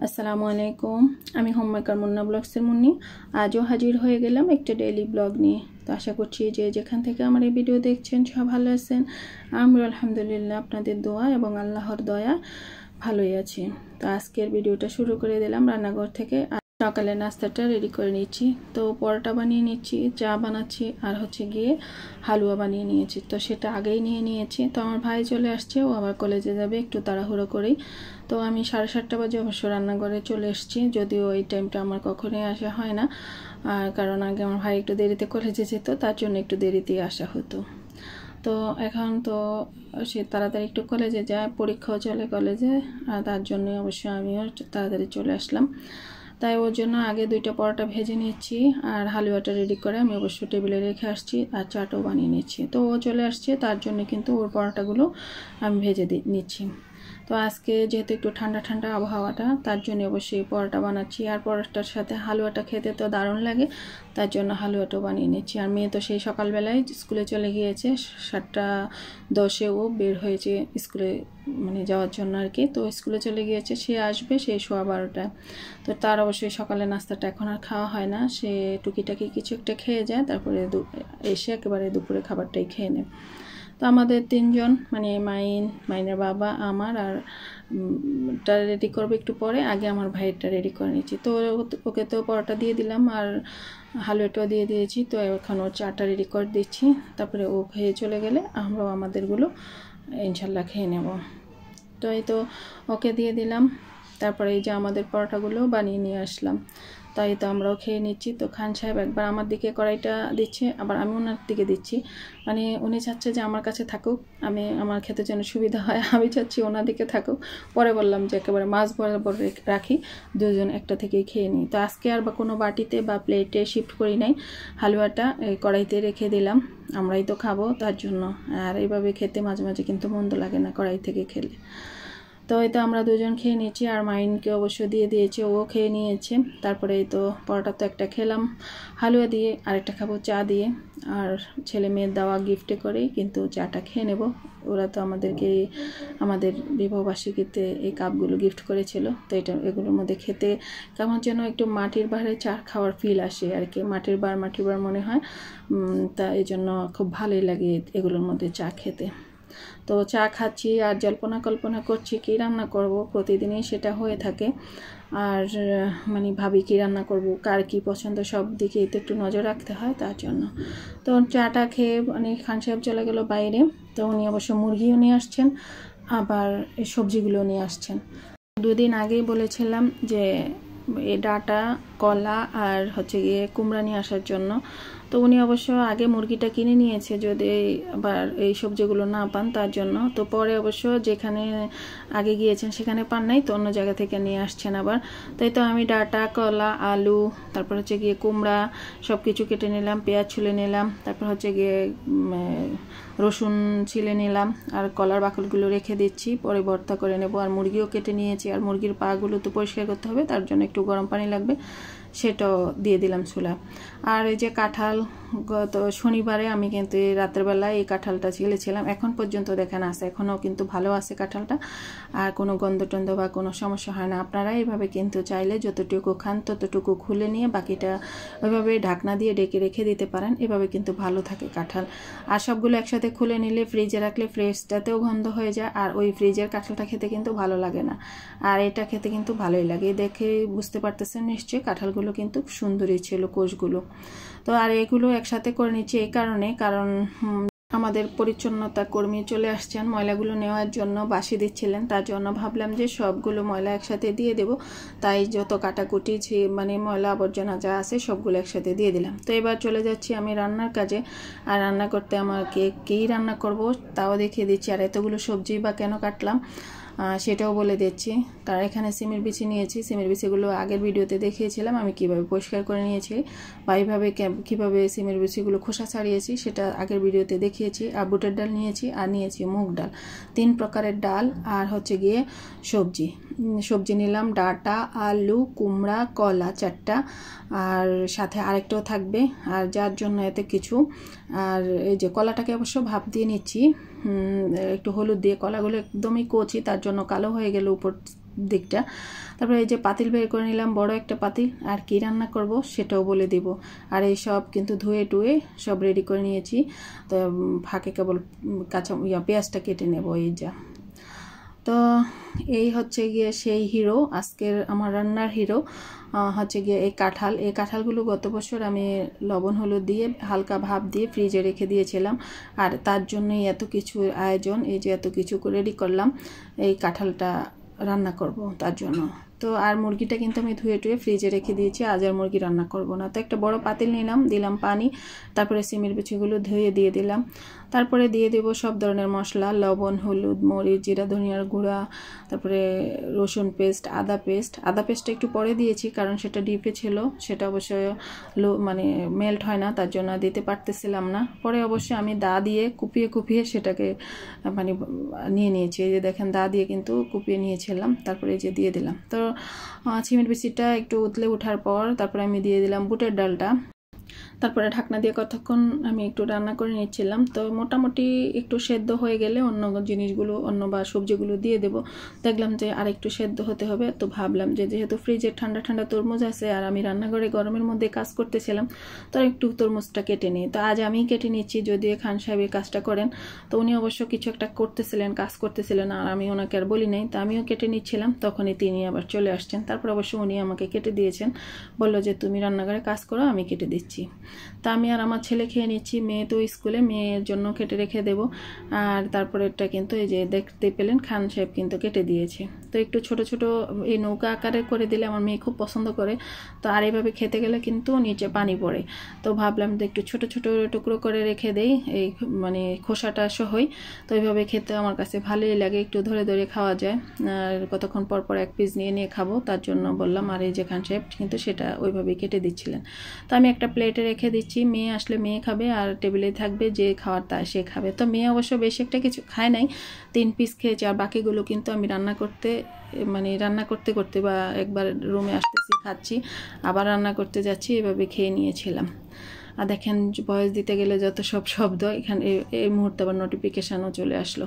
আসসালামু আলাইকুম। আমি হোমমেকার মুন্না ব্লগসের মুন্নি আজও হাজির হয়ে গেলাম একটা ডেইলি ব্লগ নিয়ে। তো আশা করছি যে যেখান থেকে আমার এই ভিডিও দেখছেন সব ভালো আছেন। আমরা আলহামদুলিল্লাহ আপনাদের দোয়া এবং আল্লাহর দয়া ভালোই আছি। তো আজকের ভিডিওটা শুরু করে দিলাম রান্নাঘর থেকে। সকালে নাস্তাটা রেডি করে নিচ্ছি। তো পরোটা বানিয়ে নিচ্ছি, চা বানাচ্ছি, আর হচ্ছে গিয়ে হালুয়া বানিয়ে নিয়েছি। তো সেটা আগেই নিয়ে নিয়েছি। তো আমার ভাই চলে আসছে, ও আবার কলেজে যাবে একটু তাড়াহুড়ো করেই। তো আমি 7:30 বাজে অবশ্য রান্নাঘরে চলে এসেছি, যদিও এই টাইমটা আমার কখনোই আসা হয় না, কারণ আগে আমার ভাই একটু দেরিতে কলেজে যেত, তার জন্য একটু দেরিতেই আসা হতো। তো এখন তো সে তাড়াতাড়ি একটু কলেজে যায়, পরীক্ষাও চলে কলেজে, আর তার জন্য অবশ্য আমিও তাড়াতাড়ি চলে আসলাম। তাই ওর জন্য আগে 2টা পরোটা ভেজে নিচ্ছি, আর হালুয়াটা রেডি করে আমি অবশ্য টেবিলে রেখে আসছি, আর চাটাও বানিয়ে নিচ্ছি। তো ও চলে আসছে, তার জন্য কিন্তু ওর পরোটাগুলো আমি ভেজে নিচ্ছি। তো আজকে যেহেতু একটু ঠান্ডা ঠান্ডা আবহাওয়াটা, তার জন্য অবশ্যই পরোটা বানাচ্ছি। আর পরোটার সাথে হালুয়াটা খেতে তো দারুণ লাগে, তার জন্য হালুয়াটাও বানিয়ে নিচ্ছি। আর মেয়ে তো সেই সকালবেলায় স্কুলে চলে গিয়েছে, 7:10 ও বের হয়েছে স্কুলে মানে যাওয়ার জন্য আর কি। তো স্কুলে চলে গিয়েছে, সে আসবে সেই 12:15টায়। তো তার অবশ্যই সকালে নাস্তাটা এখন আর খাওয়া হয় না, সে টুকিটাকি কিছু একটা খেয়ে যায়, তারপরে এসে একেবারে দুপুরে খাবারটাই খেয়ে নেয়। তো আমাদের 3জন মানে মাইনের বাবা, আমার আর টা রেডি করবে একটু পরে, আগে আমার ভাইয়েরটা রেডি করে নিচ্ছি। তো ওকে তো পরোটা দিয়ে দিলাম আর হালুয়াটাও দিয়ে দিয়েছি। তো এখন ওর চাটা রেডি করে দিচ্ছি, তারপরে ও খেয়ে চলে গেলে আমরাও আমাদেরগুলো ইনশাল্লাহ খেয়ে নেব। তো এই তো ওকে দিয়ে দিলাম, তারপরে এই যে আমাদের পরোটাগুলো বানিয়ে নিয়ে আসলাম। তাই তো আমরাও খেয়ে নিচ্ছি। তো খান সাহেব একবার আমার দিকে কড়াইটা দিচ্ছে, আবার আমি ওনার দিকে দিচ্ছি, মানে উনি চাচ্ছে যে আমার কাছে থাকুক, আমার খেতে যেন সুবিধা হয়, আমি চাচ্ছি ওনার দিকে থাকুক। পরে বললাম যে একেবারে মাছ বরাবর রাখি, দুজন একটা থেকেই খেয়ে নিই। তো আজকে আর বা কোনো বাটিতে বা প্লেটে শিফট করি নাই, হালুয়াটা এই কড়াইতে রেখে দিলাম, আমরাই তো খাবো তার জন্য। আর এইভাবে খেতে মাঝে মাঝে কিন্তু মন্দ লাগে না কড়াই থেকে খেলে। তো এই তো আমরা দুজন খেয়ে নিয়েছি, আর মাইনকে অবশ্য দিয়ে দিয়েছে, ও খেয়ে নিয়েছে। তারপরে এই তো পরোটা তো একটা খেলাম হালুয়া দিয়ে, আরেকটা খাবো চা দিয়ে, আর ছেলে মেয়ের দেওয়া গিফটে করেই কিন্তু চাটা খেয়ে নেব। ওরা তো আমাদেরকে আমাদের বিবাহবার্ষিকীতে এই কাপগুলো গিফট করেছিল। তো এগুলোর মধ্যে খেতে কেমন যেন একটু মাটির বাড়ে চা খাওয়ার ফিল আসে আর কি, মাটির বার মনে হয়। তা এই জন্য খুব ভালোই লাগে এগুলোর মধ্যে চা খেতে। তো চা খাচ্ছি আর কল্পনা করছি কী রান্না করব, প্রতিদিনই সেটা হয়ে থাকে। আর মানে ভাবি কী রান্না করব, কার কী পছন্দ, সব দিকেই তো একটু নজর রাখতে হয়, তার জন্য। তো চাটা খেয়ে মানে খান সাহেব চলে গেল বাইরে। তো উনি অবশ্য মুরগিও নিয়ে আসছেন, আবার এই সবজিগুলো নিয়ে আসছেন। 2 দিন আগেই বলেছিলাম যে এই ডাঁটা, কলা আর হচ্ছে গিয়ে কুমড়া নিয়ে আসার জন্য। তো উনি অবশ্য আগে মুরগিটা কিনে নিয়েছে, যদি আবার এই সবজিগুলো না পান তার জন্য। তো পরে অবশ্য যেখানে আগে গিয়েছেন সেখানে পান নাই, তো অন্য জায়গা থেকে নিয়ে আসছেন আবার। তাই তো আমি ডাঁটা, কলা, আলু, তারপর হচ্ছে গিয়ে কুমড়া সব কিছু কেটে নিলাম, পেঁয়াজ ছুলে নিলাম, তারপর হচ্ছে গিয়ে রসুন ছিলে নিলাম, আর কলার বাকলগুলো রেখে দিচ্ছি, পরে ভর্তা করে নেব। আর মুরগিও কেটে নিয়েছি, আর মুরগির পাগুলো তো পরিষ্কার করতে হবে, তার জন্য একটু গরম পানি লাগবে, সেটাও দিয়ে দিলাম চুলা। আর এই যে কাঁঠাল, গত শনিবারে আমি কিন্তু রাতের বেলায় এই কাঁঠালটা ছিলেছিলাম, এখন পর্যন্ত দেখেন আছে, এখনও কিন্তু ভালো আছে কাঁঠালটা, আর কোনো গন্ধ টন্ধ বা কোনো সমস্যা হয় না। আপনারা এইভাবে কিন্তু চাইলে যতটুকু খান ততটুকু খুলে নিয়ে বাকিটা ওইভাবে ঢাকনা দিয়ে ডেকে রেখে দিতে পারেন, এভাবে কিন্তু ভালো থাকে কাঁঠাল। আর সবগুলো একসাথে খুলে নিলে ফ্রিজে রাখলে ফ্রেশটাতেও গন্ধ হয়ে যায়, আর ওই ফ্রিজের কাঁঠালটা খেতে কিন্তু ভালো লাগে না, আর এটা খেতে কিন্তু ভালোই লাগে। দেখে বুঝতে পারতেছেন নিশ্চয়ই কাঁঠালগুলো কিন্তু সুন্দরই ছিল কোষগুলো। তো আর এগুলো একসাথে করে নিচ্ছি এই কারণে, কারণ আমাদের পরিচ্ছন্নতা কর্মী চলে আসছেন ময়লাগুলো নেওয়ার জন্য, বাসি দিচ্ছিলেন, তার জন্য ভাবলাম যে সবগুলো ময়লা একসাথে দিয়ে দেব। তাই যত কাটাকুটি মানে ময়লা আবর্জনা যা আছে সবগুলো একসাথে দিয়ে দিলাম। তো এবার চলে যাচ্ছি আমি রান্নার কাজে। আর রান্না করতে আমাকে কী রান্না করব তাও দেখিয়ে দিচ্ছি, আর এতগুলো সবজি বা কেন কাটলাম সেটাও বলে দিচ্ছি। কারণ এখানে সিমের বিচি নিয়েছি, সিমের বিচিগুলো আগের ভিডিওতে দেখিয়েছিলাম আমি কিভাবে পরিষ্কার করে নিয়েছি, বা এইভাবে কীভাবে সিমের বিচিগুলো খোসা ছাড়িয়েছি সেটা আগের ভিডিওতে দেখিয়েছি। আর বুটের ডাল নিয়েছি, আর নিয়েছি মুগ ডাল, 3 প্রকারের ডাল, আর হচ্ছে গিয়ে সবজি নিলাম ডাঁটা, আলু, কুমড়া, কলা 4টা, আর সাথে আরেকটাও থাকবে, আর যার জন্য এতে কিছু। আর এই যে কলাটাকে অবশ্য ভাপ দিয়ে নিচ্ছি একটু হলুদ দিয়ে, কলাগুলো একদমই কচি, তার জন্য কালো হয়ে গেল উপর দিকটা। তারপরে এই যে পাতিল বের করে নিলাম, বড় একটা পাতিল, আর কি রান্না করব সেটাও বলে দিব। আর এই সব কিন্তু ধুয়ে টুয়ে সব রেডি করে নিয়েছি। তো ফাঁকে কেবল কাঁচা পেঁয়াজটা কেটে নেব। এই যা, তো এই হচ্ছে গিয়ে সেই হিরো, আজকের আমার রান্নার হিরো হচ্ছে গিয়ে এই কাঁঠাল। এই কাঁঠালগুলো গত বছর আমি লবণ হলুদ দিয়ে হালকা ভাপ দিয়ে ফ্রিজে রেখে দিয়েছিলাম, আর তার জন্যই এত কিছু আয়োজন। এই যে এত কিছু রেডি করলাম এই কাঁঠালটা রান্না করব তার জন্য। তো আর মুরগিটা কিন্তু আমি ধুয়ে টুয়ে ফ্রিজে রেখে দিয়েছি, আজ আর মুরগি রান্না করব না। তো একটা বড় পাতিল নিলাম, দিলাম পানি, তারপরে সিমের বিচিগুলো ধুয়ে দিয়ে দিলাম। তারপরে দিয়ে দেব সব ধরনের মশলা, লবণ হলুদ মরিচ জিরা ধনিয়ার গুঁড়া, তারপরে রসুন পেস্ট আদা পেস্টটা একটু পরে দিয়েছি কারণ সেটা ডিপে ছিল, সেটা অবশ্যই মানে মেল্ট হয় না, তার জন্য দিতে পারতেছিলাম না। পরে অবশ্যই আমি দা দিয়ে কুপিয়ে সেটাকে মানে নিয়ে নিয়েছি। এই যে দেখেন দা দিয়ে কিন্তু কুপিয়ে নিয়েছিলাম, তারপরে এই যে দিয়ে দিলাম। তো সিমের বিচিটা একটু উতলে ওঠার পর তারপরে আমি দিয়ে দিলাম বুটের ডালটা। তারপরে ঢাকনা দিয়ে কতক্ষণ আমি একটু রান্না করে নিচ্ছিলাম। তো মোটামুটি একটু সেদ্ধ হয়ে গেলে অন্য জিনিসগুলো বা সবজিগুলো দিয়ে দেব। দেখলাম যে আর একটু সেদ্ধ হতে হবে, তো ভাবলাম যে যেহেতু ফ্রিজে ঠান্ডা ঠান্ডা তরমুজ আছে আর আমি রান্নাঘরে গরমের মধ্যে কাজ করতেছিলাম, তো একটু তরমুজটা কেটে নিই। তো আজ আমি কেটে নিচ্ছি, যদিও খান সাহেব এই কাজটা করেন। তো উনি অবশ্য কিছু একটা করতেছিলেন, কাজ করতেছিলেন, আর আমি ওনাকে আর বলি নাই। তো আমিও কেটে নিচ্ছিলাম, তখনই তিনি আবার চলে আসছেন। তারপর অবশ্য উনি আমাকে কেটে দিয়েছেন, বললো যে তুমি রান্নাঘরে কাজ করো, আমি কেটে দিচ্ছি। তা আমি আর আমার ছেলে খেয়ে নিচ্ছি, মেয়ে তো স্কুলে, মেয়ের জন্য কেটে রেখে দেব। আর তারপরে এটা কিন্তু এই যে দেখতে পেলেন খান সাহেব কিন্তু কেটে দিয়েছে। তো একটু ছোট ছোট এই নৌকা আকারে করে দিলে আমার মেয়ে খুব পছন্দ করে। তো আর এইভাবে খেতে গেলে কিন্তু নিচে পানি পড়ে, তো ভাবলাম যে একটু ছোট ছোট টুকরো করে রেখে দেই, এই মানে খোসাটা সহই। তো এইভাবে খেতে আমার কাছে ভালোই লাগে, একটু ধরে ধরে খাওয়া যায়। আর কতক্ষণ পর পর এক পিস নিয়ে নিয়ে খাবো, তার জন্য বললাম। আর এই যে খান সাহেব কিন্তু সেটা ওইভাবেই কেটে দিচ্ছিলেন। তো আমি একটা প্লেটে রেখে দিচ্ছি, মেয়ে আসলে মেয়ে খাবে, আর টেবিলে থাকবে যে খাওয়ার তা সে খাবে। তো মেয়ে অবশ্য বেশি একটা কিছু খায় নাই, 3 পিস খেয়েছে। আর বাকিগুলো কিন্তু আমি রান্না করতে করতে বা একবার রুমে আসতেছি খাচ্ছি, আবার রান্না করতে যাচ্ছি, এভাবে খেয়ে নিয়েছিলাম। আর দেখেন ভয়েস দিতে গেলে যত সব শব্দ, এখানে এই মুহূর্তে আবার নোটিফিকেশানও চলে আসলো।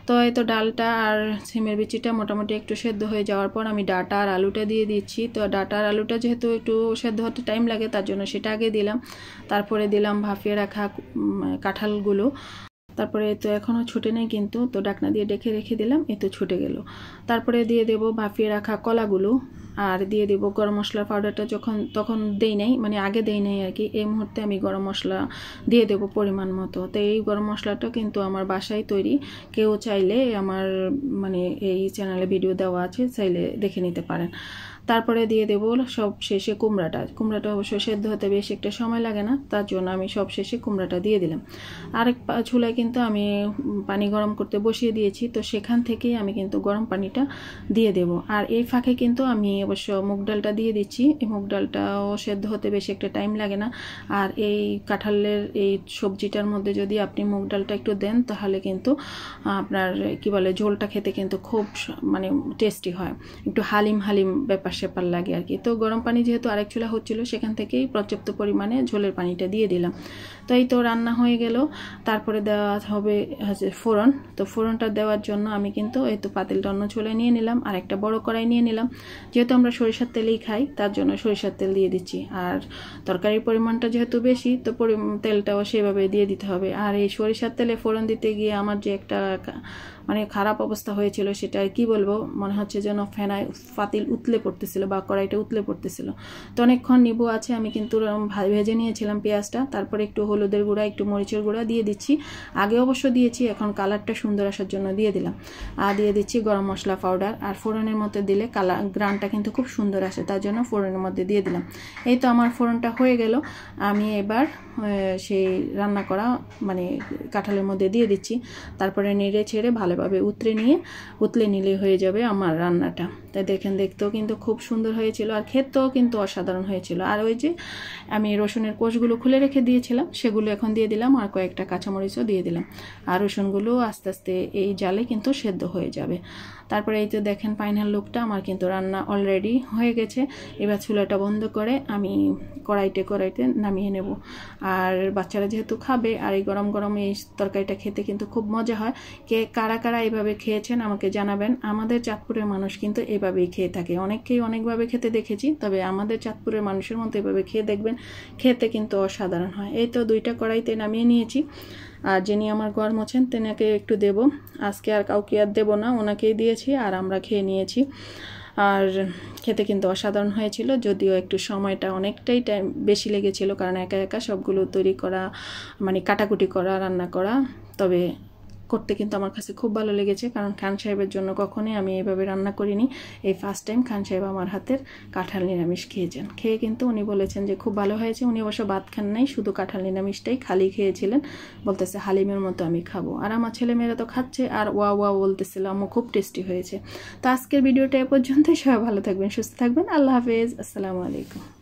তো এই তো ডালটা আর সিমের বিচিটা মোটামুটি একটু সেদ্ধ হয়ে যাওয়ার পর আমি ডাটা আর আলুটা দিয়ে দিচ্ছি। তো ডাটা আর আলুটা যেহেতু একটু সেদ্ধ হতে টাইম লাগে, তার জন্য সেটা আগে দিলাম। তারপরে দিলাম ভাপিয়ে রাখা কাঁঠালগুলো। তারপরে তো এখনও ছুটে নেই কিন্তু, তো ডাকনা দিয়ে ডেকে রেখে দিলাম, এই তো ছুটে গেল। তারপরে দিয়ে দেব ভাপিয়ে রাখা কলাগুলো, আর দিয়ে দেব গরম মশলার পাউডারটা। তখন দেই নাই, মানে আগে দেই নাই আর কি। এই মুহূর্তে আমি গরম মশলা দিয়ে দেব পরিমাণ মতো। তো এই গরম মশলাটা কিন্তু আমার বাসায় তৈরি, কেউ চাইলে আমার মানে এই চ্যানেলে ভিডিও দেওয়া আছে, চাইলে দেখে নিতে পারেন। তারপরে দিয়ে দেব সব শেষে কুমড়াটা অবশ্য সেদ্ধ হতে বেশ একটা সময় লাগে না, তার জন্য আমি সব শেষে কুমড়াটা দিয়ে দিলাম। আরেক চুলায় কিন্তু আমি পানি গরম করতে বসিয়ে দিয়েছি, তো সেখান থেকেই আমি কিন্তু গরম পানিটা দিয়ে দেব। আর এই ফাঁকে কিন্তু আমি অবশ্য মুগ ডালটা দিয়ে দিচ্ছি। এই মুগ ডালটাও সেদ্ধ হতে বেশি একটা টাইম লাগে না। আর এই কাঁঠালের এই সবজিটার মধ্যে যদি আপনি মুগ ডালটা একটু দেন, তাহলে কিন্তু আপনার কি বলে ঝোলটা খেতে কিন্তু খুব মানে টেস্টি হয়, একটু হালিম ব্যাপার লাগে আর কি। তো গরম পানি যেহেতু আরেক চুলা হচ্ছিল, সেখান থেকেই পর্যাপ্ত পরিমাণে ঝোলের পানিটা দিয়ে দিলাম। তো এই তো রান্না হয়ে গেল। তারপরে দেওয়া হবে ফোড়ন। তো ফোড়নটা দেওয়ার জন্য আমি কিন্তু এই তো পাতিলটা অন্য চুলায় নিয়ে নিলাম, আর একটা বড় কড়াই নিয়ে নিলাম। যেহেতু আমরা সরিষার তেলেই খাই, তার জন্য সরিষার তেল দিয়ে দিচ্ছি। আর তরকারির পরিমাণটা যেহেতু বেশি, তো তেলটাও সেভাবে দিয়ে দিতে হবে। আর এই সরিষার তেলে ফোড়ন দিতে গিয়ে আমার যে একটা মানে খারাপ অবস্থা হয়েছিল, সেটা কি বলবো, মনে হচ্ছে যেন ফেনায় পাতিল উতলে পড়তেছিল বা কড়াইটা উতলে পড়তেছিল। তো অনেকক্ষণ নিবু আছে, আমি কিন্তু ভেজে নিয়েছিলাম পেঁয়াজটা। তারপরে একটু হলুদের গুঁড়া একটু মরিচের গুঁড়া দিয়ে দিচ্ছি, আগে অবশ্য দিয়েছি, এখন কালারটা সুন্দর আসার জন্য দিয়ে দিলাম। আর দিয়ে দিচ্ছি গরম মশলা পাউডার। আর ফোড়নের মধ্যে দিলে গ্রানটা কিন্তু খুব সুন্দর আসে, তার জন্য ফোড়নের মধ্যে দিয়ে দিলাম। এই তো আমার ফোড়নটা হয়ে গেল। আমি এবার সেই রান্না করা মানে কাঁঠালের মধ্যে দিয়ে দিচ্ছি। তারপরে নেড়ে ছেড়ে ভালোভাবে উতলে নিলে হয়ে যাবে আমার রান্নাটা। তাই দেখেন, দেখতেও কিন্তু খুব সুন্দর হয়েছিল, আর খেতেও কিন্তু অসাধারণ হয়েছিল। আর ওই যে আমি রসুনের কোষগুলো খুলে রেখে দিয়েছিলাম, সেগুলো এখন দিয়ে দিলাম, আর কয়েকটা কাঁচামরিচও দিয়ে দিলাম। আর রসুনগুলো আস্তে আস্তে এই জালে কিন্তু সেদ্ধ হয়ে যাবে। তারপরে এই তো দেখেন ফাইনাল লুকটা, আমার কিন্তু রান্না অলরেডি হয়ে গেছে। এবার চুলাটা বন্ধ করে আমি কড়াইতে নামিয়ে নেব। আর বাচ্চারা যেহেতু খাবে, আর এই গরম গরম এই তরকারিটা খেতে কিন্তু খুব মজা হয়। কারা এইভাবে খেয়েছেন আমাকে জানাবেন। আমাদের চাঁদপুরের মানুষ কিন্তু এইভাবেই খেয়ে থাকে। অনেককেই অনেকভাবে খেতে দেখেছি, তবে আমাদের চাঁদপুরের মানুষের মতো এভাবে খেয়ে দেখবেন, খেতে কিন্তু অসাধারণ হয়। এই তো 2টা কড়াইতে নামিয়ে নিয়েছি। আর যিনি আমার ঘর মোছেন তেনাকে একটু দেব, আজকে আর কাউকে আর দেবো না, ওনাকেই দিয়েছি আর আমরা খেয়ে নিয়েছি। আর খেতে কিন্তু অসাধারণ হয়েছিল, যদিও একটু সময়টা অনেকটাই টাইম বেশি লেগেছিল, কারণ একা একা সবগুলো তৈরি করা, মানে কাটাকুটি করা, রান্না করা। তবে করতে কিন্তু আমার কাছে খুব ভালো লেগেছে, কারণ খান সাহেবের জন্য কখনোই আমি এইভাবে রান্না করিনি। এই ফার্স্ট টাইম খান সাহেব আমার হাতের কাঁঠাল নিরামিষ খেয়েছেন। খেয়ে কিন্তু উনি বলেছেন যে খুব ভালো হয়েছে। উনি অবশ্য ভাত খান নাই, শুধু কাঁঠাল নিরামিষটাই খালি খেয়েছিলেন। বলতেছে হালিমের মতো আমি খাবো। আর আমার ছেলেমেয়েরা তো খাচ্ছে আর ওয়া ওয়া বলতেছিল, আম্মু খুব টেস্টি হয়েছে। তো আজকের ভিডিওটা এ পর্যন্তই। সবাই ভালো থাকবেন, সুস্থ থাকবেন। আল্লাহ হাফেজ, আসসালামু আলাইকুম।